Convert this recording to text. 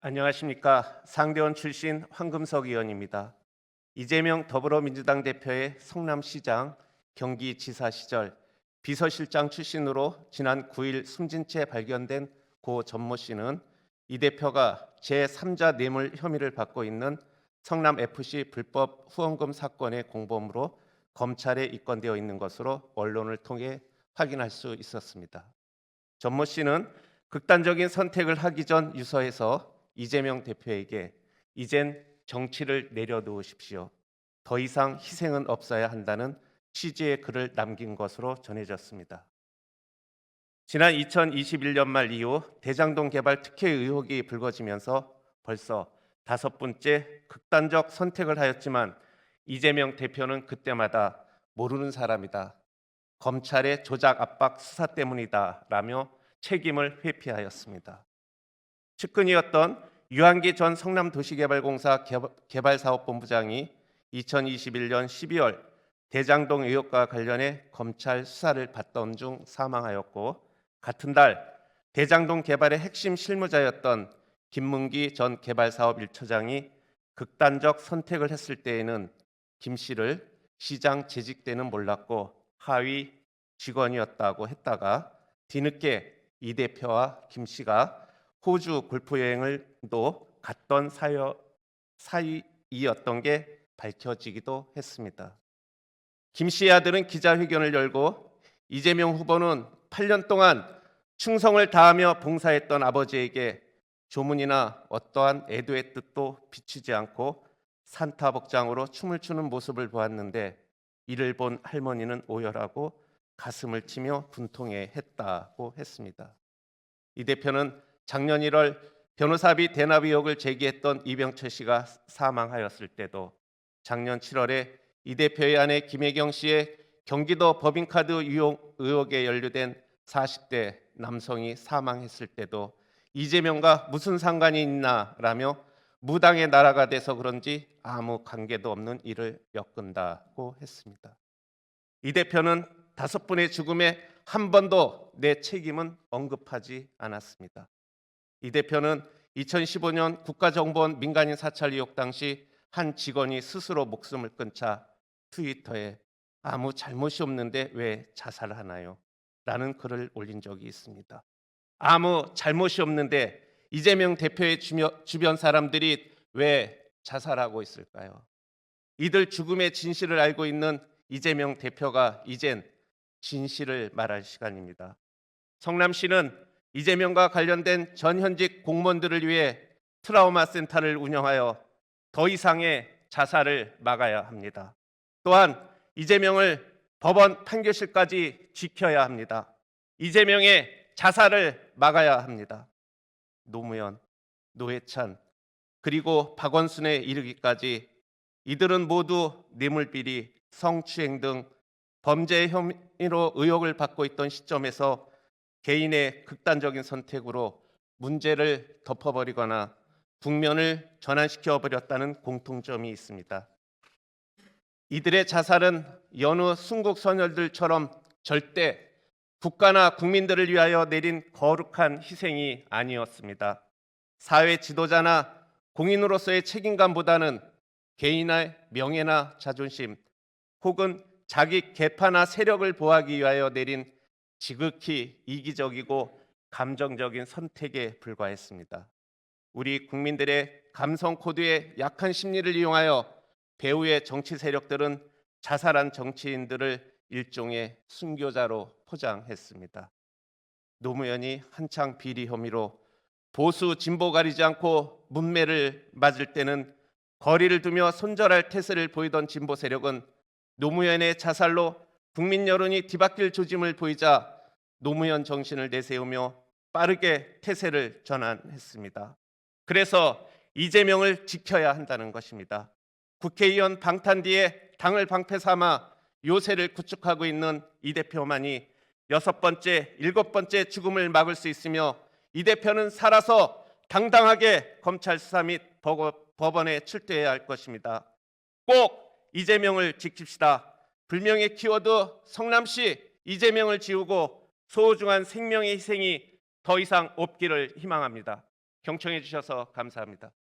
안녕하십니까. 상대원 출신 황금석 의원입니다. 이재명 더불어민주당 대표의 성남시장, 경기지사 시절 비서실장 출신으로 지난 9일 숨진 채 발견된 고 전모 씨는 이 대표가 제3자 뇌물 혐의를 받고 있는 성남FC 불법 후원금 사건의 공범으로 검찰에 입건되어 있는 것으로 언론을 통해 확인할 수 있었습니다. 전모 씨는 극단적인 선택을 하기 전 유서에서 이재명 대표에게 이젠 정치를 내려놓으십시오. 더 이상 희생은 없어야 한다는 취지의 글을 남긴 것으로 전해졌습니다. 지난 2021년 말 이후 대장동 개발 특혜 의혹이 불거지면서 벌써 5번째 극단적 선택을 하였지만 이재명 대표는 그때마다 모르는 사람이다. 검찰의 조작 압박 수사 때문이다 라며 책임을 회피하였습니다. 측근이었던 유한기 전 성남도시개발공사 개발사업본부장이 2021년 12월 대장동 의혹과 관련해 검찰 수사를 받던 중 사망하였고, 같은 달 대장동 개발의 핵심 실무자였던 김문기 전 개발사업 1처장이 극단적 선택을 했을 때에는 김 씨를 시장 재직 때는 몰랐고 하위 직원이었다고 했다가 뒤늦게 이 대표와 김 씨가 호주 골프 여행을도 갔던 사이였던 게 밝혀지기도 했습니다. 김 씨의 아들은 기자회견을 열고 이재명 후보는 8년 동안 충성을 다하며 봉사했던 아버지에게 조문이나 어떠한 애도의 뜻도 비추지 않고 산타복장으로 춤을 추는 모습을 보았는데 이를 본 할머니는 오열하고 가슴을 치며 분통해했다고 했습니다. 이 대표는 작년 1월 변호사비 대납 의혹을 제기했던 이병철 씨가 사망하였을 때도, 작년 7월에 이 대표의 아내 김혜경 씨의 경기도 법인카드 유용 의혹에 연루된 40대 남성이 사망했을 때도 이재명과 무슨 상관이 있나라며 무당의 나라가 돼서 그런지 아무 관계도 없는 일을 엮은다고 했습니다. 이 대표는 5분의 죽음에 한 번도 내 책임은 언급하지 않았습니다. 이 대표는 2015년 국가정보원 민간인 사찰 의혹 당시 한 직원이 스스로 목숨을 끊자 트위터에 아무 잘못이 없는데 왜 자살하나요? 라는 글을 올린 적이 있습니다. 아무 잘못이 없는데 이재명 대표의 주변 사람들이 왜 자살하고 있을까요? 이들 죽음의 진실을 알고 있는 이재명 대표가 이젠 진실을 말할 시간입니다. 성남시는 이재명과 관련된 전현직 공무원들을 위해 트라우마 센터를 운영하여 더 이상의 자살을 막아야 합니다. 또한 이재명을 법원 판결실까지 지켜야 합니다. 이재명의 자살을 막아야 합니다. 노무현, 노회찬, 그리고 박원순에 이르기까지 이들은 모두 뇌물비리, 성추행 등 범죄 혐의로 의혹을 받고 있던 시점에서 개인의 극단적인 선택으로 문제를 덮어버리거나 국면을 전환시켜 버렸다는 공통점이 있습니다. 이들의 자살은 여느 순국 선열들처럼 절대 국가나 국민들을 위하여 내린 거룩한 희생이 아니었습니다. 사회 지도자나 공인으로서의 책임감보다는 개인의 명예나 자존심 혹은 자기 계파나 세력을 보호하기 위하여 내린 지극히 이기적이고 감정적인 선택에 불과했습니다. 우리 국민들의 감성 코드의 약한 심리를 이용하여 배후의 정치 세력들은 자살한 정치인들을 일종의 순교자로 포장했습니다. 노무현이 한창 비리 혐의로 보수 진보 가리지 않고 문매를 맞을 때는 거리를 두며 손절할 태세를 보이던 진보 세력은 노무현의 자살로 국민 여론이 뒤바뀔 조짐을 보이자 노무현 정신을 내세우며 빠르게 태세를 전환했습니다. 그래서 이재명을 지켜야 한다는 것입니다. 국회의원 방탄 뒤에 당을 방패 삼아 요새를 구축하고 있는 이 대표만이 6번째, 7번째 죽음을 막을 수 있으며 이 대표는 살아서 당당하게 검찰 수사 및 법원에 출두해야 할 것입니다. 꼭 이재명을 지킵시다. 불명예 키워드 성남시 이재명을 지우고 소중한 생명의 희생이 더 이상 없기를 희망합니다. 경청해 주셔서 감사합니다.